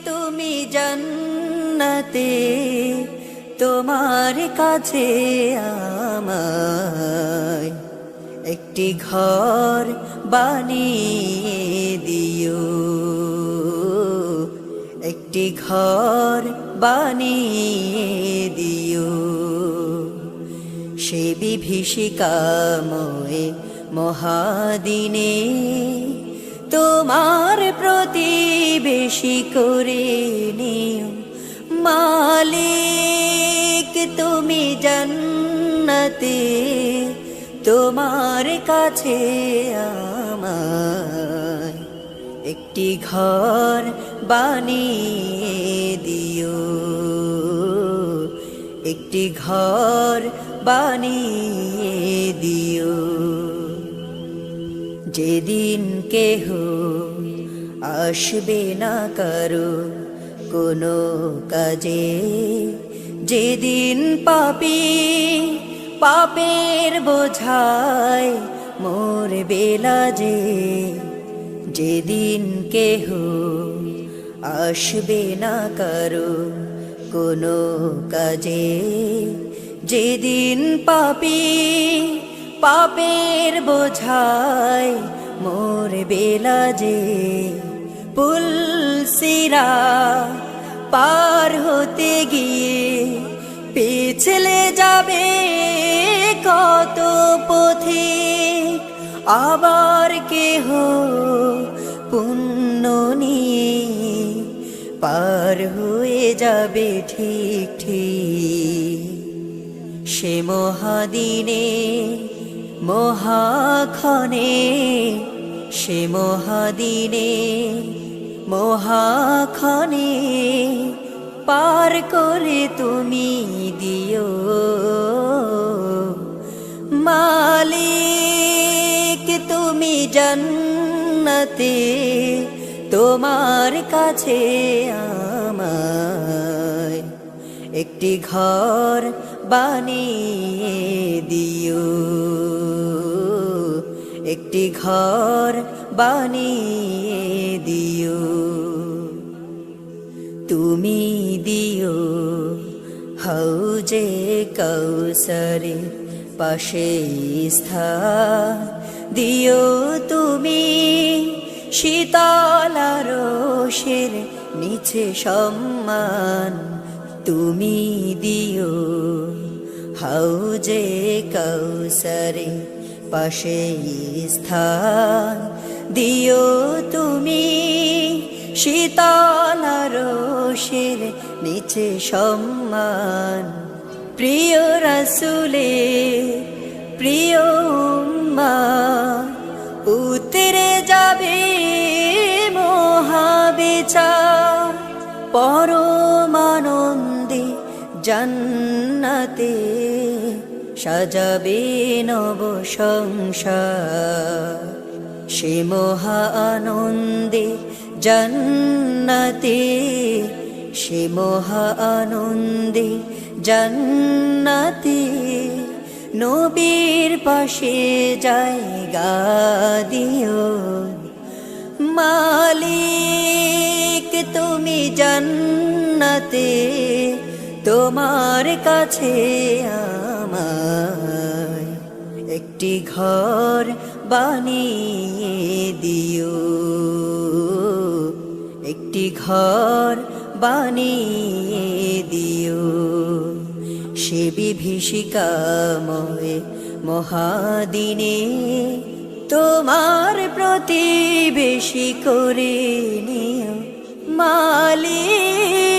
তুমি জান্নাতে তোমার কাছে আমায় একটি ঘর বানিয়ে দিও, একটি ঘর বানিয়ে দিও। সে বিভীষিকাময় মহাদিনে তোমার প্রতিবেশী করে নিও মালিক। তুমি জান্নাতে তোমার কাছে আমায় একটি ঘর বানিয়ে দিও, একটি ঘর বানিয়ে দিও। যেদিন কেহ আসবে না কারো কোনো কাজে, যেদিন পাপী পাপের বোঝায় মরবে লাজে, যেদিন কেহ আসবে না কারো কোনো কাজে, যেদিন পাপী পাপের বোঝায় মরবে লাজে, পুলসিরা পার হতে গিয়ে পিছলে যাবে কত পথিক, আবার কেহ পুণ্য নিয়ে পার হয়ে যাবে ঠিক ঠিক। সে মহাদিনে মহাক্ষণে, সে মহাদিনে মহাক্ষণে পার করে তুমি দিও মালিক। তুমি জান্নাতে তোমার কাছে আমায় একটি ঘর বানিয়ে দিও, একটি ঘর বানিয়ে দিও। তুমি দিও হাউজে কাউসারে পাশে স্থান, দিও তুমি শীতল আরশের নিচে সম্মান। তুমি দিও হাউজে কাউসারে পাশে স্থান, দিও তুমি শীতল আরশের নিচে সম্মান। প্রিয় রাসূলে প্রিয় উম্মাহ উতরে যাবে মহাবিচার, পরমানন্দে জান্নাতে সাজাবে নব সংসার। সে মহা আনন্দে জান্নাতে, সে মহা আনন্দে জান্নাতে নবীর পাশে জায়গা দিও মালিক। তুমি জান্নাতে তোমার কাছে আমায় একটি ঘর বানিয়ে দিও, একটি ঘর বানিয়ে দিও। সে বিভীষিকাময় মহাদিনে তোমার প্রতিবেশী করে নিও মালিক।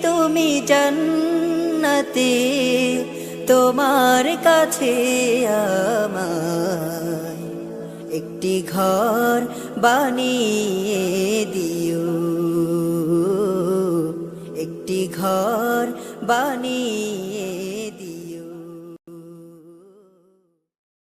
তুমি জান্নাতে তোমার কাছে আমায় একটি ঘর বানিয়ে দিও, একটি ঘর বানিয়ে